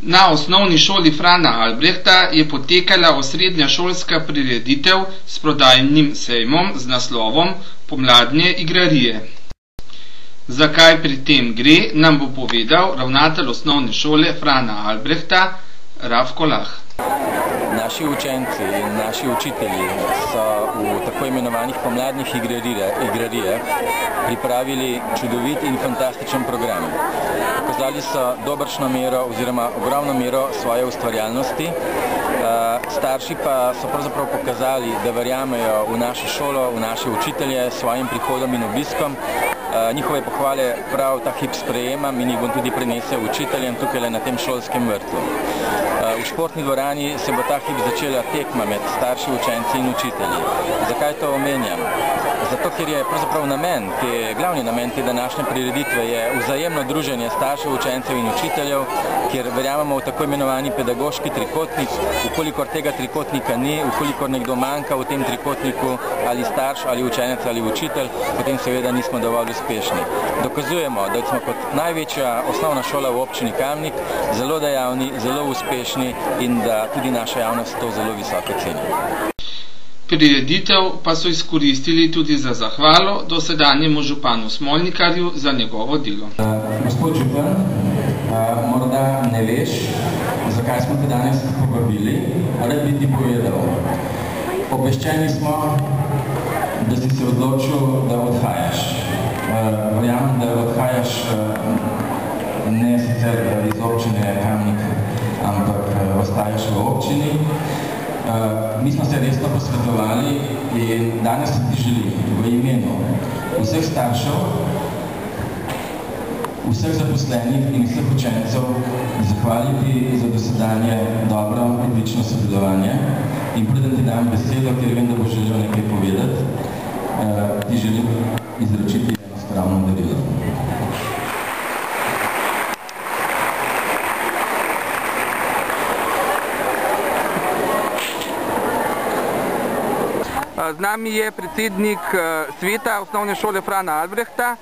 Na osnovni šoli Frana Albrehta je potekala osrednja šolska prireditev s prodajnim sejmom z naslovom Pomladne igrarije. Zakaj pri tem gre, nam bo povedal ravnatelj osnovne šole Frana Albrehta Rafko Lah. Naši učenci in naši učitelji so v tako imenovanih pomladnih igrarijah pripravili čudovit in fantastičen program. Pokazali so dobršno mero oziroma ogromno mero svoje ustvarjalnosti. Starši pa so pravzaprav pokazali, da verjamejo v našo šolo, v naše učitelje s svojim prihodom in obiskom. Njihove pohvale prav ta hip sprejemam in jih bom tudi prenesel učiteljem tukaj na tem šolskem vrtu. V športni dvorani se bo ta hip začela tekma med starši, učenci in učitelji. Zakaj to omenjam? Zato, ker je pravzaprav glavni namen te današnje prireditve je vzajemno druženje staršev, učencev in učiteljev, kjer verjamemo v tako imenovani pedagoški trikotnik. Ukolikor tega trikotnika ni, ukolikor nekdo manjka v tem trikotniku, ali starš, ali učenec, ali učitelj, potem seveda nismo dovolj uspešni. Dokazujemo, da smo kot največja osnovna šola v občini Kamnik zelo dejavni, zelo uspešni in da tudi naša javnost to zelo visoko ceni. Prireditev pa so izkoristili tudi za zahvalo dosedanjemu županu Smolnikarju za njegovo delo. Gospod župan, morda ne veš, zakaj smo te danes povabili, rad bi ti povedal. Obveščeni smo, da si se odločil, da odhajaš. Verjamem, da odhajaš ne sicer iz občine Kamnik, ampak ostaješ v občini. Mi smo se resno posvetovali in danes se ti želim v imenu vseh staršev, vseh zaposlenih in vseh učencev zahvaliti za dosedanje dobro, odlično sodelovanje in preden ti dam besedo, ker vem, da boš želel nekaj povedati, ti želim izročiti eno spravno darilo. Z nami je predsednik sveta osnovne šole Frana Albrehta,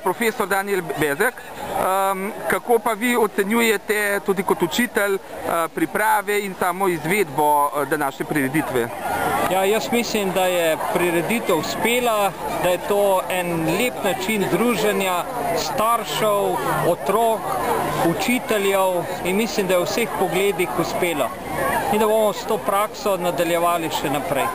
profesor Daniel Bezek. Kako pa vi ocenjujete tudi kot učitelj priprave in samo izvedbo današnje prireditve? Ja, jaz mislim, da je prireditev uspela, da je to en lep način druženja staršev, otrok, učiteljev in mislim, da je v vseh pogledih uspelo. In da bomo s to prakso nadaljevali še naprej.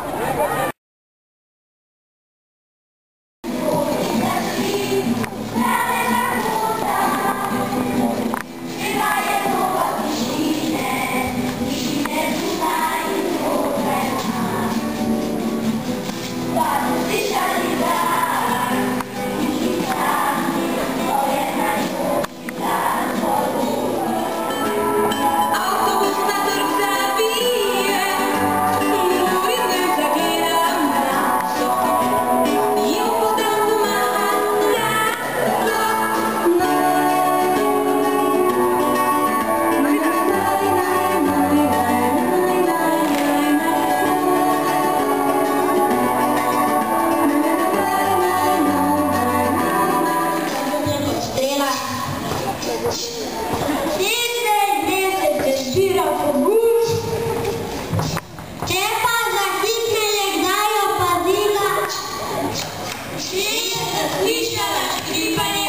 Slišala škripanje